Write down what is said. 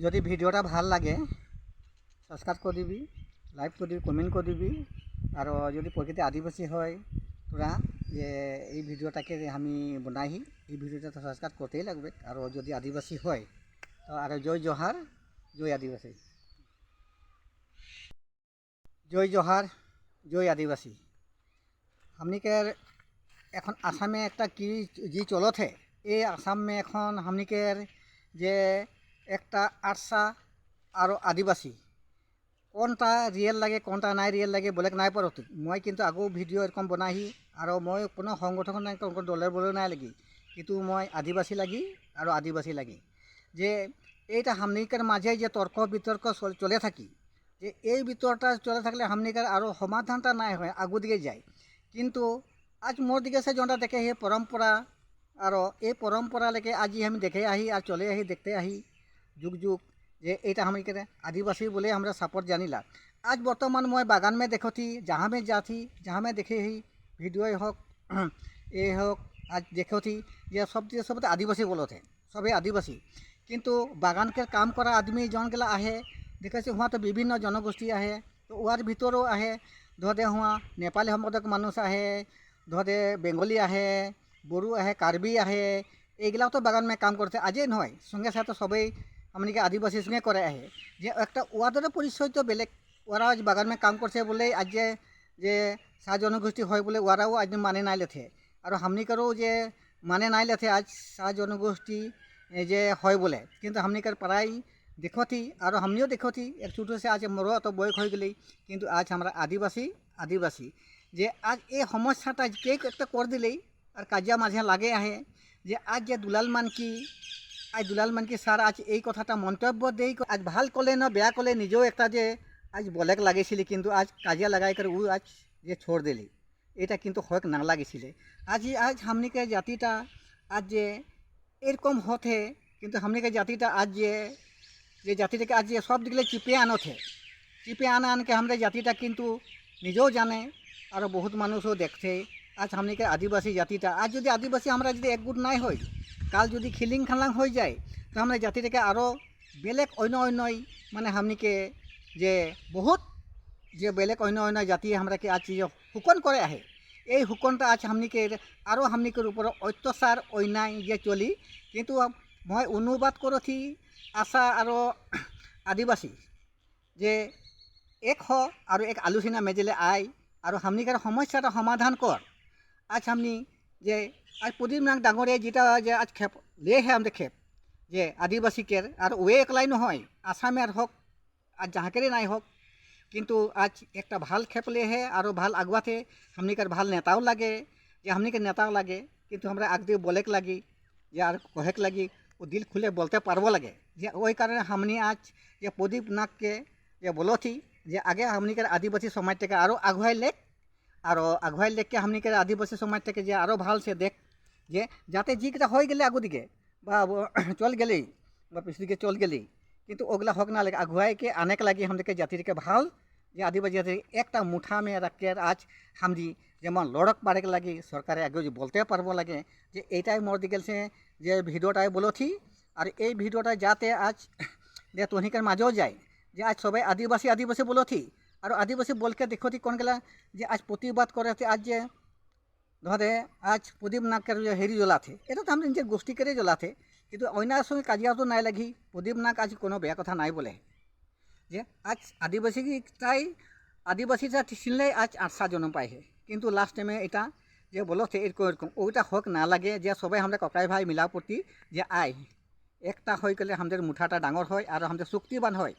যদি ভিডিওটা ভাল লাগে সাবস্ক্রাইব করে দিবি, লাইক করে দিবি, কমেন্ট করে দিবি। আর যদি প্রকৃতি আদিবাসী হয় তোরা যে এই ভিডিওটাকে আমি বনাইহি, এই ভিডিওটা তো সাবস্ক্রাইব করতেই লাগবে। আর যদি আদিবাসী হয় তো আর জয় জোহার, জয় আদিবাসী, জয় জোহার, জয় আদিবাসী। हमनिकर এখন আসামে একটা কি जी চলত है, এই আসামে এখন हमनिकर যে একটা আরসা আর আদিবাসী কোনটা রিয়েল লাগে কোনটা নাই রিয়েল লাগে বলে নাই পারত। মই কিন্তু আগো ভিডিও এরকম বনাহি আর মই কোনো সংগঠন নাই, কোনো দলের বলে নাই লাগি, কিন্তু মই আদিবাসী লাগি আর আদিবাসী লাগি যে এইটা हमनिकर মাঝে যে তর্ক বিতর্ক চলে থাকি, যে এই বিতর্কটা চলে থাকলে हमनिकर আরও সমাধানটা নাই হয়, আগু দিকে যায়। কিন্তু আজ মোর দিকে সে জনটা দেখে হে পরম্পরা আর এই পরম্পরা লেকে আজি আমি দেখে আহি আর চলে আহি দেখতে আহি যুগ যুগ যে এইটা हमनिकर आदिवासी बोले हमरा सपोर्ट जानिला। आज बर्तमान मैं बागान में देखती, जहाँ में जाती, जहाँ में देखे ही भिडिओ हक ये हक आज देखती ये सब आदिवासी बोलो थे, सबे आदिवासी। किंतु बागान के काम करा आदमी जनगला आहे देखे वहाँ तो विभिन्न जनगोष्ठी आहे, तो वार भितरों आहे धोदे हुआ नेपाली सम्प्रदायक मानुष आहे, धोदे बेंगली आहे, बड़ो आहे, कार्बी आहे, এইগিলাও তো বাগান में काम करते आजे नय संगे साथ सबई हमनिके आदिवासी संगे करे आहे जे एक ओयादर परिचय तो बेलेग ओरा आज बागान में काम करছে बोले आज जे सा जनगोष्ठी হয় बोले ओराও आज माने नाई लेथे और हमनिकरो जे माने नाई लेथे आज सा जनगोष्ठी जे হয় बोले। किंतु हमनिकर प्राय देखती और हमनिও देखती एक छोटो से आज मोरो तो बयस हो गई, किंतु आज हमारा आदिवासी आदिवासी जे आज ये समस्याटा के एक कर दिले और काजिया माझे लागे आहे जे आज जे दुलाल मानकी आज दुलाल मानकी सार आज এই কথাটা মন্তব্য দেই आज ভাল কলে না বেয়া কলে নিজেও একটা যে आज বলেক লাগিছিল, কিন্তু आज কাজিয়া লাগাই করে ও आज যে छोड़ দিলি এটা কিন্তু হক না লাগিছিল। आज हमनिके জাতিটা आज যে এরকম হতে, কিন্তু हमनिके জাতিটা आज যে জাতিটাকে आज सब दिखले चिपे आनते चिपे आन के हमारे जातिटा किंतु निजो जाने और बहुत मानुषों देखते। आज हमनिके आदिवासी जातिटा आज जो आदिवासी हमारा जो एकगुट नाई हो काल जो खिलिंग खालांग हो जाए तो हमारे जातिटाके आरो बेलेग अन्य अन्य माने हमनिके जे बहुत जे बेलेग अन्य अन्य जाति हमरा के आज हुकन करे आहे এই हुकनटा आज हमनिके आरो हमनिकर ऊपर अत्याचार अन्याय जे चली, किंतु मैं अनुवाद करथी आशा और आदिवासी जे एक हो और एक आलोचना मेजले आई और हमनिकर समस्या समाधान कर। आज हमनी जे आज प्रदीप नाथ डांगरे जेटा जे आज खेप ले है हम खेप जे आदिवासी के और वे एकलाई नहय आसामेर हक आज जहाँकेरे नाई हक, किंतु आज एक भाल खेप ले है और भाल आगुआते हमनिकर भाल नेताओ लागे जे हमनिकर नेताओ लागे, किंतु हमरा आगदे बोलेक लगी यार कहेक लगी वो दिल खुले बोलते पारबो लगे जे वही कारण हमनी आज ये प्रदीप नाथ के ये बोलो थी जे आगे हमनिकर आदिवासी समाज टेके आरो आगुआई लेक और आगुआई लेक के हमनिकर आदिवासी समाज टेके जे आरो भाल से देख जे जाते जी के हो गए आगु दिके चल गए पिछली के चल गए, किंतु ओगला हक ना लगे आगुआई के आने के लगे हमके जाति के भाल जे आदिवासी जाति एक मुठा में रख के आज हम जेमन लड़क पारे के लगे सरकार आगे बोलते पारबो लगे जे एटाई मोर दिगल से जे भिडियोटाई बोलो थी और ये भिडियोटा जाते आज जे तोहनिकर माजो जाए जे आज सबे आदिवासी आदिवासी बोलो थी और आदिवासी बोल के देखो थी कौन गला जे आज प्रतिबाद करे थे आज जे धरे आज प्रदीप नाथ के हेरी जला थे ये तो हम निजे गोष्ठी करे जला थे, किंतु अन्यार संगे काजिया तो नाई लगी प्रदीप नाथ आज कोनो बेया कथा नाई बोले जे आज आदिवासी चिनले आज 8 जन्म पाए है, किंतु लास्ट में इटा जे बोलो थे एरकम ओटा हक ना लगे जे सबे हमारे ककाई भाई मिला प्रति जे आय एकटा हो गले हमारे मुठाटा डांगर है और हमारे शक्तिवान है।